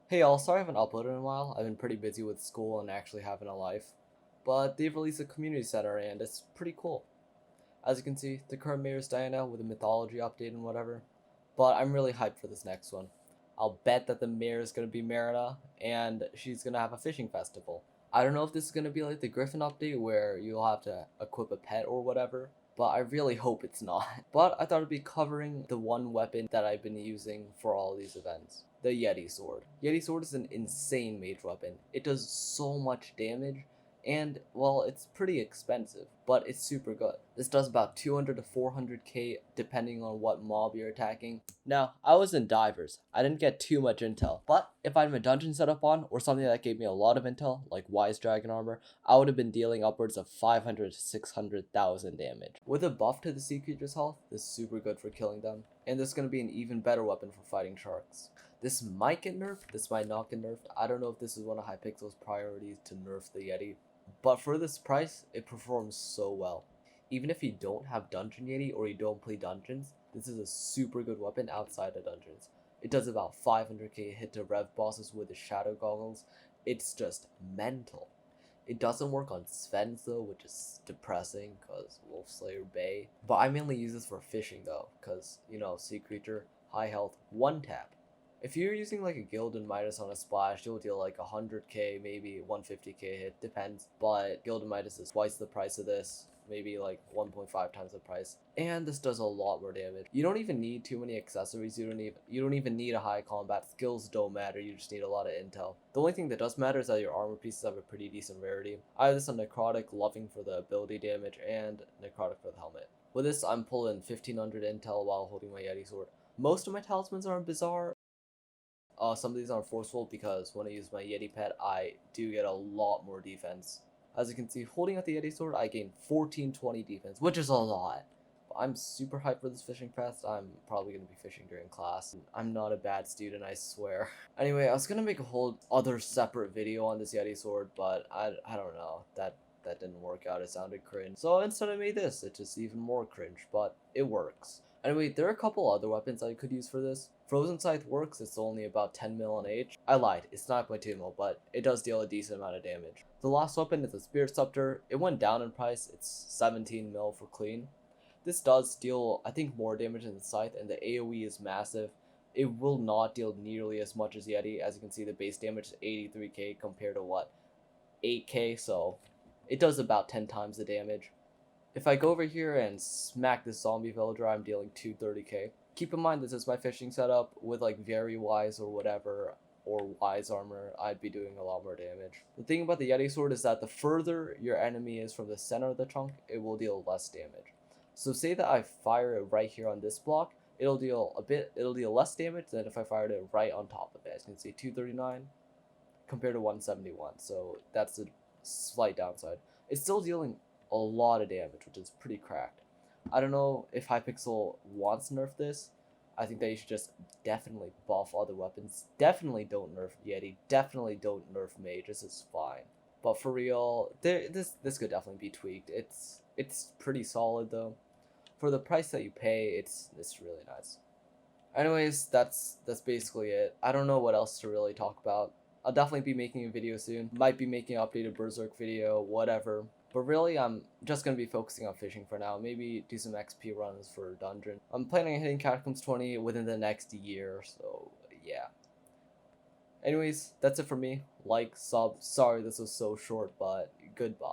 Hey y'all, sorry I haven't uploaded in a while. I've been pretty busy with school and actually having a life. But they've released a community center and it's pretty cool. As you can see, the current mayor is Diana with a mythology update and whatever. But I'm really hyped for this next one. I'll bet that the mayor is going to be Marina and she's going to have a fishing festival. I don't know if this is going to be like the Griffin update where you'll have to equip a pet or whatever, but I really hope it's not. But I thought it'd be covering the one weapon that I've been using for all these events. The Yeti sword. Yeti sword is an insane mage weapon. It does so much damage and, well, it's pretty expensive, but it's super good. This does about 200 to 400k depending on what mob you're attacking. Now, I was in divers. I didn't get too much intel, but if I had a dungeon set up on, or something that gave me a lot of intel, like Wise Dragon Armor, I would have been dealing upwards of 500 to 600,000 damage. With a buff to the sea creature's health, this is super good for killing them, and this is going to be an even better weapon for fighting sharks. This might get nerfed, this might not get nerfed. I don't know if this is one of Hypixel's priorities to nerf the Yeti, but for this price, it performs so well. Even if you don't have Dungeon Yeti or you don't play dungeons, this is a super good weapon outside of dungeons. It does about 500k hit to rev bosses with the shadow goggles. It's just mental. It doesn't work on Svens though, which is depressing because Wolfslayer Bay. But I mainly use this for fishing though, because, you know, sea creature, high health, one tap. If you're using like a Gilded Midas on a splash, you'll deal like 100k, maybe 150k hit, depends. But Gilded Midas is twice the price of this, maybe like 1.5 times the price. And this does a lot more damage. You don't even need too many accessories, you don't even need a high combat. Skills don't matter, you just need a lot of intel. The only thing that does matter is that your armor pieces have a pretty decent rarity. I have this on Necrotic, Loving for the ability damage, and Necrotic for the helmet. With this, I'm pulling 1500 intel while holding my Yeti sword. Most of my talismans are bizarre. Some of these aren't forceful because when I use my Yeti pet, I do get a lot more defense. As you can see, holding out the Yeti sword, I gain 1420 defense, which is a lot. But I'm super hyped for this fishing fest. I'm probably going to be fishing during class. I'm not a bad student, I swear. Anyway, I was going to make a whole other separate video on this Yeti sword, but I don't know. That didn't work out. It sounded cringe. So instead I made this. It's just even more cringe, but it works. Anyway, there are a couple other weapons I could use for this. Frozen Scythe works, it's only about 10 mil on H. I lied, it's 9.2 mil, but it does deal a decent amount of damage. The last weapon is a Spirit Scepter. It went down in price, it's 17 mil for clean. This does deal, I think, more damage than the Scythe, and the AoE is massive. It will not deal nearly as much as Yeti. As you can see, the base damage is 83k compared to what? 8k, so it does about 10 times the damage. If I go over here and smack this zombie villager, I'm dealing 230k. Keep in mind this is my fishing setup. With like very wise or whatever, or wise armor, I'd be doing a lot more damage. The thing about the Yeti sword is that the further your enemy is from the center of the chunk, it will deal less damage. So say that I fire it right here on this block, it'll deal less damage than if I fired it right on top of it. As you can see, 239 compared to 171, so that's a slight downside. It's still dealing a lot of damage, which is pretty cracked. I don't know if Hypixel wants to nerf this. I think that you should just definitely buff other weapons. Definitely don't nerf Yeti. Definitely don't nerf Mage. This is fine. But for real, this could definitely be tweaked. It's pretty solid though. For the price that you pay, it's really nice. Anyways, that's basically it. I don't know what else to really talk about. I'll definitely be making a video soon. Might be making an updated Berserk video, whatever. But really, I'm just going to be focusing on fishing for now. Maybe do some XP runs for Dungeon. I'm planning on hitting Catacombs 20 within the next year, so yeah. Anyways, that's it for me. Like, sub. Sorry this was so short, but goodbye.